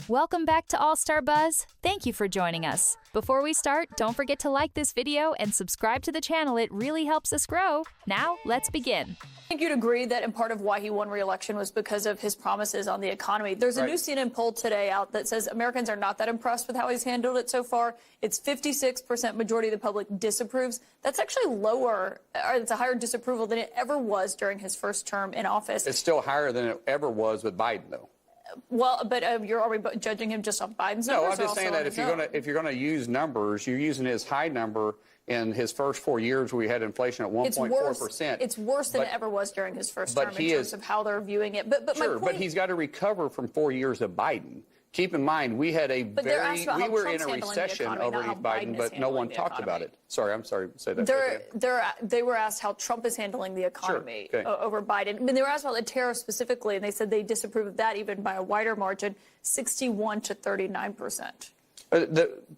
Welcome back to AllStarBuzz. Thank you for joining us. Before we start, don't forget to like this video and subscribe to the channel. It really helps us grow. Now, let's begin. I think you'd agree that in part of why he won re-election was because of his promises on the economy. There's a new CNN poll today out that says Americans are not that impressed with how he's handled it so far. It's 56% majority of the public disapproves. That's actually lower, or it's a higher disapproval than it ever was during his first term in office. It's still higher than it ever was with Biden, though. Well, but are we judging him just on Biden's numbers? No, I'm just saying that if you're gonna use numbers, you're using his high number in his first 4 years where we had inflation at 1.4%. It's worse than it ever was during his first term in terms of how they're viewing it. But sure, but he's got to recover from 4 years of Biden. Keep in mind, we had we were in a recession over Biden, but no one talked about it. Sorry, I'm sorry to say that. They were asked how Trump is handling the economy over Biden. I mean, they were asked about the tariffs specifically, and they said they disapprove of that even by a wider margin, 61 to 39%.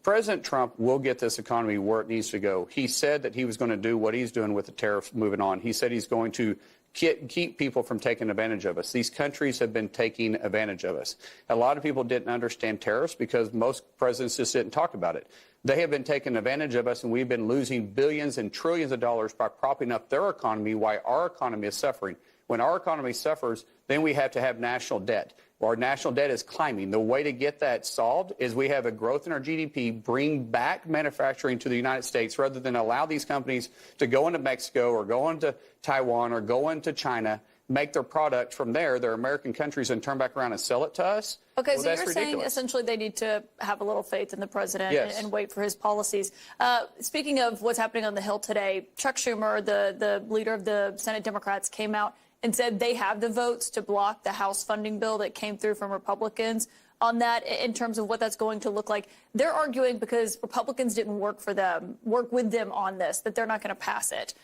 President Trump will get this economy where it needs to go. He said that he was going to do what he's doing with the tariffs moving on. He said he's going to keep people from taking advantage of us. These countries have been taking advantage of us. A lot of people didn't understand tariffs because most presidents just didn't talk about it. They have been taking advantage of us, and we've been losing billions and trillions of dollars by propping up their economy while our economy is suffering. When our economy suffers, then we have to have national debt. Our national debt is climbing. The way to get that solved is we have a growth in our GDP, bring back manufacturing to the United States rather than allow these companies to go into Mexico or go into Taiwan or go into China, make their product from there, their American countries, and turn back around and sell it to us. Okay, well, so you're saying essentially they need to have a little faith in the president and wait for his policies. Speaking of what's happening on the Hill today, Chuck Schumer, the leader of the Senate Democrats, came out and said they have the votes to block the House funding bill that came through from Republicans on that in terms of what that's going to look like. They're arguing because Republicans didn't work with them on this, that they're not going to pass it.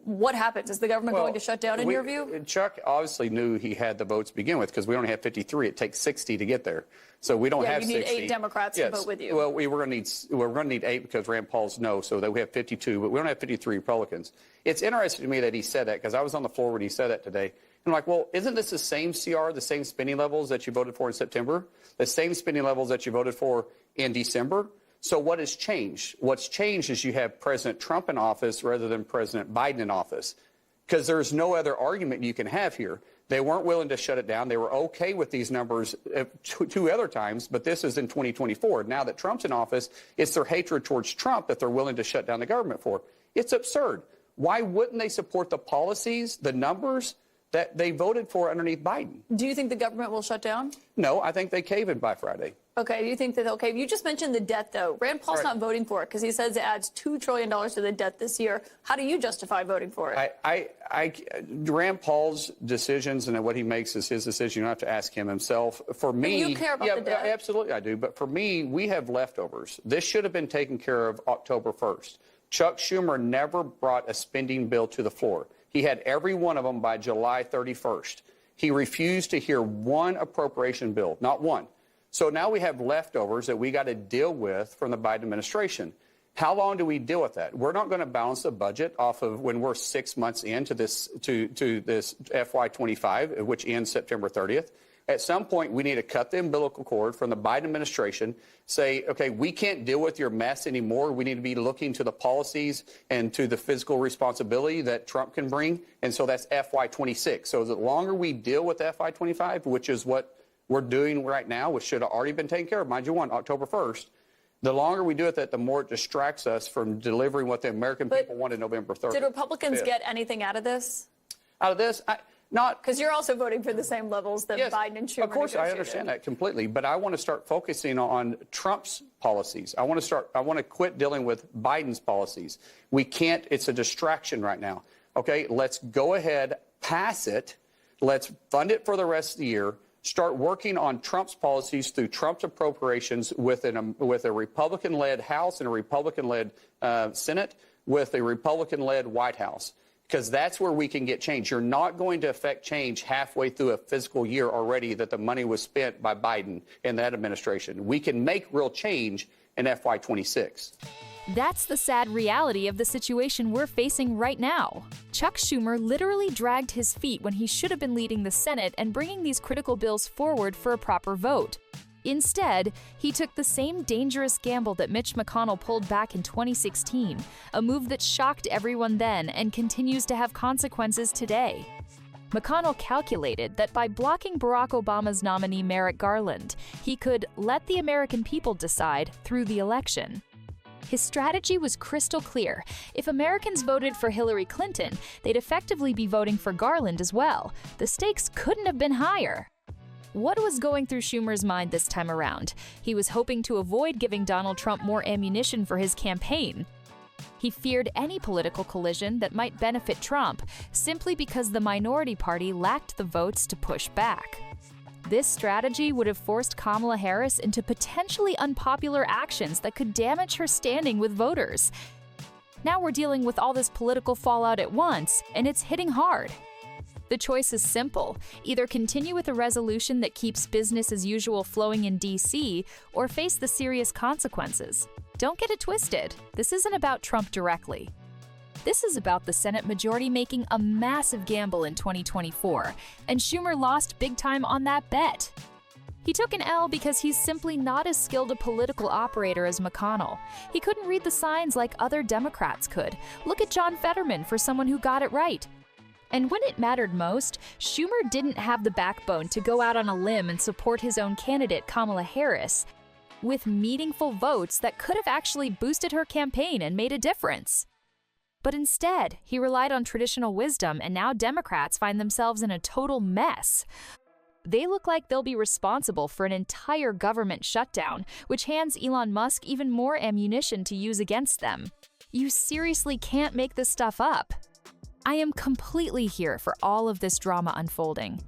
What happens? Is the government going to shut down in your view? Chuck obviously knew he had the votes to begin with because we only have 53. It takes 60 to get there. So we don't have 60. You need 8 Democrats to vote with you. Well, we're going to need 8 because Rand Paul's no, so that we have 52, but we don't have 53 Republicans. It's interesting to me that he said that because I was on the floor when he said that today. And I'm like, well, isn't this the same CR, the same spending levels that you voted for in September, the same spending levels that you voted for in December? So what has changed? What's changed is you have President Trump in office rather than President Biden in office, because there's no other argument you can have here. They weren't willing to shut it down. They were okay with these numbers 2 other times, but this is in 2024. Now that Trump's in office, it's their hatred towards Trump that they're willing to shut down the government for. It's absurd. Why wouldn't they support the policies, the numbers that they voted for underneath Biden? Do you think the government will shut down? No, I think they cave in by Friday. Okay, you think that they'll cave? You just mentioned the debt, though. Rand Paul's not voting for it because he says it adds $2 trillion to the debt this year. How do you justify voting for it? Rand Paul's decisions and what he makes is his decision. You don't have to ask him himself. For me, but you care about the debt. Absolutely, I do. But for me, we have leftovers. This should have been taken care of October 1st. Chuck Schumer never brought a spending bill to the floor. He had every one of them by July 31st. He refused to hear one appropriation bill, not one. So now we have leftovers that we got to deal with from the Biden administration. How long do we deal with that? We're not going to balance the budget off of when we're 6 months into this to this FY25, which ends September 30th. At some point, we need to cut the umbilical cord from the Biden administration, say, okay, we can't deal with your mess anymore. We need to be looking to the policies and to the fiscal responsibility that Trump can bring. And so that's FY26. So the longer we deal with FY25, which is what we're doing right now, which should have already been taken care of, mind you, on October 1st, the longer we do it, the more it distracts us from delivering what the American people wanted November 3rd. Did Republicans get anything out of this? Out of this? Not because you're also voting for the same levels that Biden and Schumer. Of course, I understand that completely, but I want to start focusing on Trump's policies. I want to quit dealing with Biden's policies. We can't. It's a distraction right now. Okay, let's go ahead, pass it. Let's fund it for the rest of the year. Start working on Trump's policies through Trump's appropriations with a Republican-led House and a Republican-led Senate with a Republican-led White House. Because that's where we can get change. You're not going to affect change halfway through a fiscal year already that the money was spent by Biden and that administration. We can make real change in FY26. That's the sad reality of the situation we're facing right now. Chuck Schumer literally dragged his feet when he should have been leading the Senate and bringing these critical bills forward for a proper vote. Instead, he took the same dangerous gamble that Mitch McConnell pulled back in 2016, a move that shocked everyone then and continues to have consequences today. McConnell calculated that by blocking Barack Obama's nominee Merrick Garland, he could let the American people decide through the election. His strategy was crystal clear. If Americans voted for Hillary Clinton, they'd effectively be voting for Garland as well. The stakes couldn't have been higher. What was going through Schumer's mind this time around? He was hoping to avoid giving Donald Trump more ammunition for his campaign. He feared any political collision that might benefit Trump, simply because the minority party lacked the votes to push back. This strategy would have forced Kamala Harris into potentially unpopular actions that could damage her standing with voters. Now we're dealing with all this political fallout at once, and it's hitting hard. The choice is simple. Either continue with a resolution that keeps business as usual flowing in D.C., or face the serious consequences. Don't get it twisted. This isn't about Trump directly. This is about the Senate majority making a massive gamble in 2024, and Schumer lost big time on that bet. He took an L because he's simply not as skilled a political operator as McConnell. He couldn't read the signs like other Democrats could. Look at John Fetterman for someone who got it right. And when it mattered most, Schumer didn't have the backbone to go out on a limb and support his own candidate, Kamala Harris, with meaningful votes that could have actually boosted her campaign and made a difference. But instead, he relied on traditional wisdom, and now Democrats find themselves in a total mess. They look like they'll be responsible for an entire government shutdown, which hands Elon Musk even more ammunition to use against them. You seriously can't make this stuff up. I am completely here for all of this drama unfolding.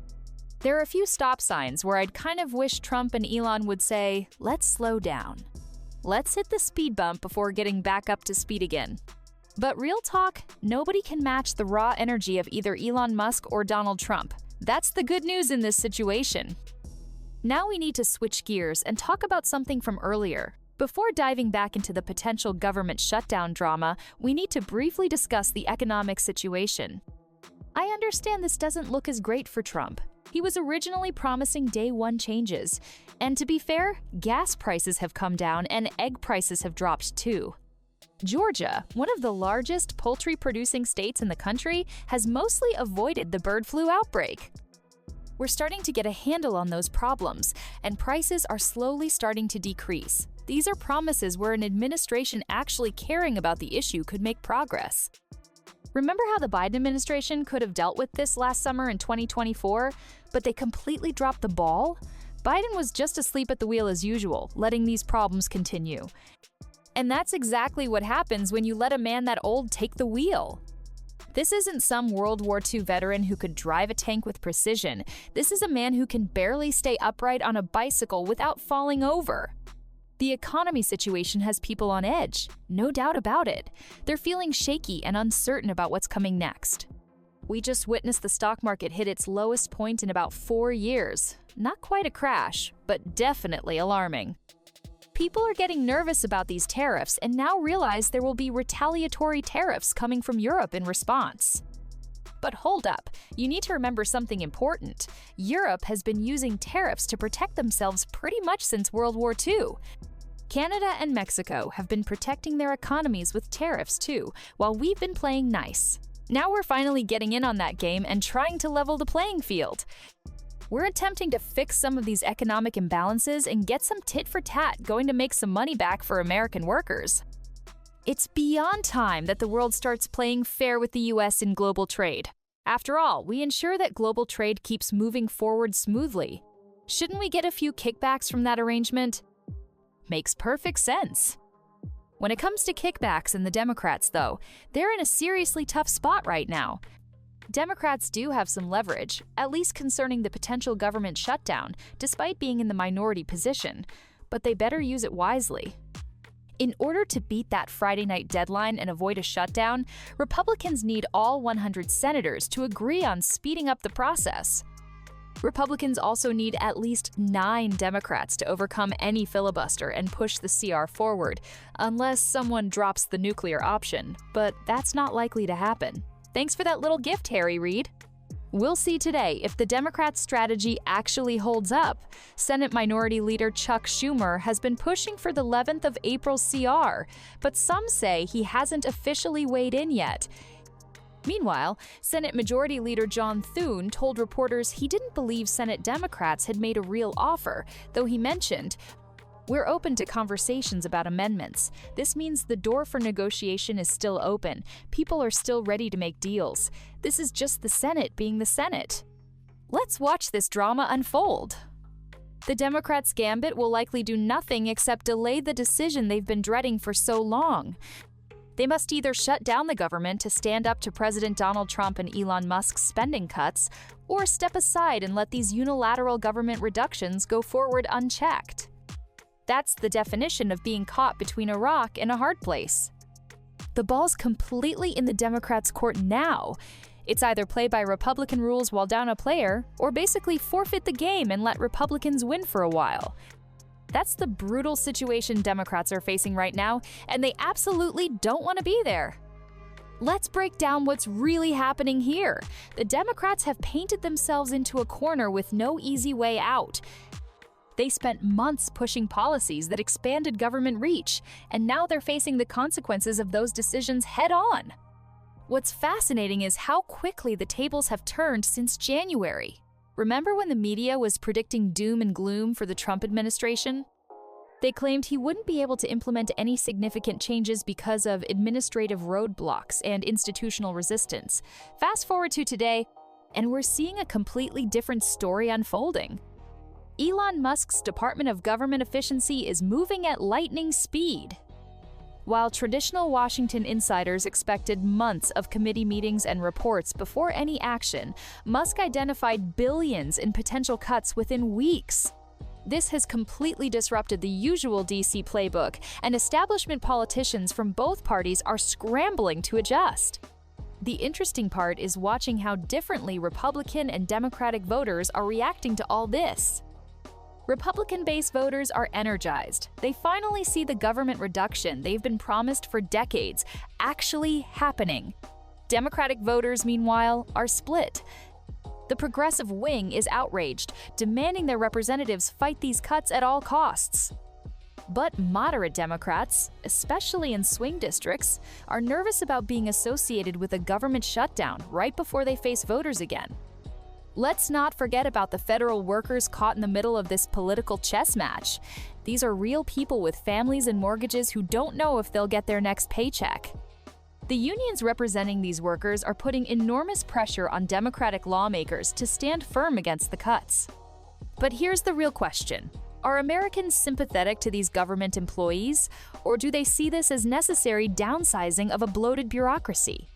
There are a few stop signs where I'd kind of wish Trump and Elon would say, let's slow down. Let's hit the speed bump before getting back up to speed again. But real talk, nobody can match the raw energy of either Elon Musk or Donald Trump. That's the good news in this situation. Now we need to switch gears and talk about something from earlier. Before diving back into the potential government shutdown drama, we need to briefly discuss the economic situation. I understand this doesn't look as great for Trump. He was originally promising day one changes. And to be fair, gas prices have come down and egg prices have dropped too. Georgia, one of the largest poultry-producing states in the country, has mostly avoided the bird flu outbreak. We're starting to get a handle on those problems, and prices are slowly starting to decrease. These are promises where an administration actually caring about the issue could make progress. Remember how the Biden administration could have dealt with this last summer in 2024, but they completely dropped the ball? Biden was just asleep at the wheel as usual, letting these problems continue. And that's exactly what happens when you let a man that old take the wheel. This isn't some World War II veteran who could drive a tank with precision. This is a man who can barely stay upright on a bicycle without falling over. The economy situation has people on edge, no doubt about it. They're feeling shaky and uncertain about what's coming next. We just witnessed the stock market hit its lowest point in about 4 years. Not quite a crash, but definitely alarming. People are getting nervous about these tariffs and now realize there will be retaliatory tariffs coming from Europe in response. But hold up, you need to remember something important. Europe has been using tariffs to protect themselves pretty much since World War II. Canada and Mexico have been protecting their economies with tariffs too, while we've been playing nice. Now we're finally getting in on that game and trying to level the playing field. We're attempting to fix some of these economic imbalances and get some tit-for-tat going to make some money back for American workers. It's beyond time that the world starts playing fair with the U.S. in global trade. After all, we ensure that global trade keeps moving forward smoothly. Shouldn't we get a few kickbacks from that arrangement? Makes perfect sense. When it comes to kickbacks and the Democrats, though, they're in a seriously tough spot right now. Democrats do have some leverage, at least concerning the potential government shutdown, despite being in the minority position, but they better use it wisely. In order to beat that Friday night deadline and avoid a shutdown, Republicans need all 100 senators to agree on speeding up the process. Republicans also need at least 9 Democrats to overcome any filibuster and push the CR forward, unless someone drops the nuclear option, but that's not likely to happen. Thanks for that little gift, Harry Reid. We'll see today if the Democrats' strategy actually holds up. Senate Minority Leader Chuck Schumer has been pushing for the 11th of April CR, but some say he hasn't officially weighed in yet. Meanwhile, Senate Majority Leader John Thune told reporters he didn't believe Senate Democrats had made a real offer, though he mentioned, "We're open to conversations about amendments. This means the door for negotiation is still open. People are still ready to make deals. This is just the Senate being the Senate." Let's watch this drama unfold. The Democrats' gambit will likely do nothing except delay the decision they've been dreading for so long. They must either shut down the government to stand up to President Donald Trump and Elon Musk's spending cuts, or step aside and let these unilateral government reductions go forward unchecked. That's the definition of being caught between a rock and a hard place. The ball's completely in the Democrats' court now. It's either play by Republican rules while down a player, or basically forfeit the game and let Republicans win for a while. That's the brutal situation Democrats are facing right now, and they absolutely don't want to be there. Let's break down what's really happening here. The Democrats have painted themselves into a corner with no easy way out. They spent months pushing policies that expanded government reach, and now they're facing the consequences of those decisions head-on. What's fascinating is how quickly the tables have turned since January. Remember when the media was predicting doom and gloom for the Trump administration? They claimed he wouldn't be able to implement any significant changes because of administrative roadblocks and institutional resistance. Fast forward to today, and we're seeing a completely different story unfolding. Elon Musk's Department of Government Efficiency is moving at lightning speed. While traditional Washington insiders expected months of committee meetings and reports before any action, Musk identified billions in potential cuts within weeks. This has completely disrupted the usual DC playbook, and establishment politicians from both parties are scrambling to adjust. The interesting part is watching how differently Republican and Democratic voters are reacting to all this. Republican-based voters are energized. They finally see the government reduction they've been promised for decades actually happening. Democratic voters, meanwhile, are split. The progressive wing is outraged, demanding their representatives fight these cuts at all costs. But moderate Democrats, especially in swing districts, are nervous about being associated with a government shutdown right before they face voters again. Let's not forget about the federal workers caught in the middle of this political chess match. These are real people with families and mortgages who don't know if they'll get their next paycheck. The unions representing these workers are putting enormous pressure on Democratic lawmakers to stand firm against the cuts. But here's the real question. Are Americans sympathetic to these government employees, or do they see this as necessary downsizing of a bloated bureaucracy?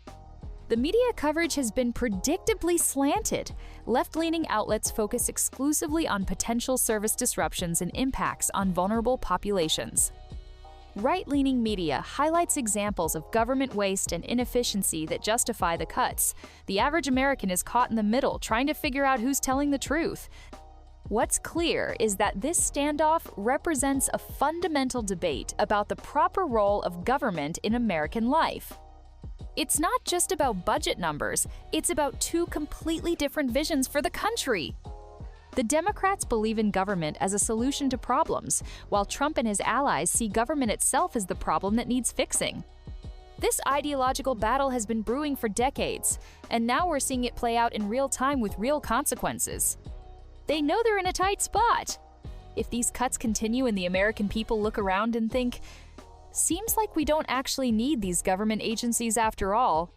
The media coverage has been predictably slanted. Left-leaning outlets focus exclusively on potential service disruptions and impacts on vulnerable populations. Right-leaning media highlights examples of government waste and inefficiency that justify the cuts. The average American is caught in the middle, trying to figure out who's telling the truth. What's clear is that this standoff represents a fundamental debate about the proper role of government in American life. It's not just about budget numbers, it's about two completely different visions for the country. The Democrats believe in government as a solution to problems, while Trump and his allies see government itself as the problem that needs fixing. This ideological battle has been brewing for decades, and now we're seeing it play out in real time with real consequences. They know they're in a tight spot. If these cuts continue and the American people look around and think, "Seems like we don't actually need these government agencies after all,"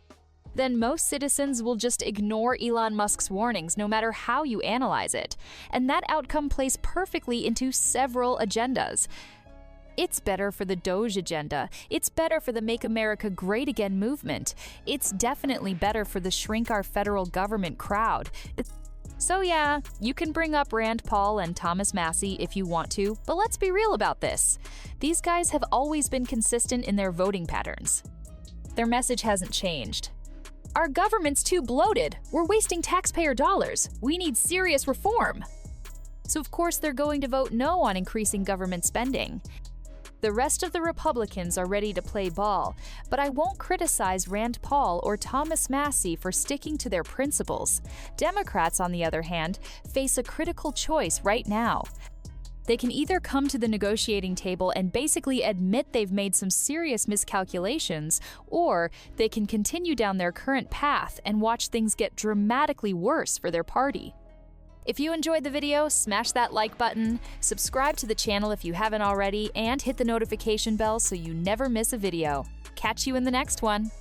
then most citizens will just ignore Elon Musk's warnings no matter how you analyze it. And that outcome plays perfectly into several agendas. It's better for the DOGE agenda. It's better for the Make America Great Again movement. It's definitely better for the Shrink Our Federal Government crowd. So yeah, you can bring up Rand Paul and Thomas Massie if you want to, but let's be real about this. These guys have always been consistent in their voting patterns. Their message hasn't changed. Our government's too bloated. We're wasting taxpayer dollars. We need serious reform. So of course they're going to vote no on increasing government spending. The rest of the Republicans are ready to play ball, but I won't criticize Rand Paul or Thomas Massie for sticking to their principles. Democrats, on the other hand, face a critical choice right now. They can either come to the negotiating table and basically admit they've made some serious miscalculations, or they can continue down their current path and watch things get dramatically worse for their party. If you enjoyed the video, smash that like button, subscribe to the channel if you haven't already, and hit the notification bell so you never miss a video. Catch you in the next one.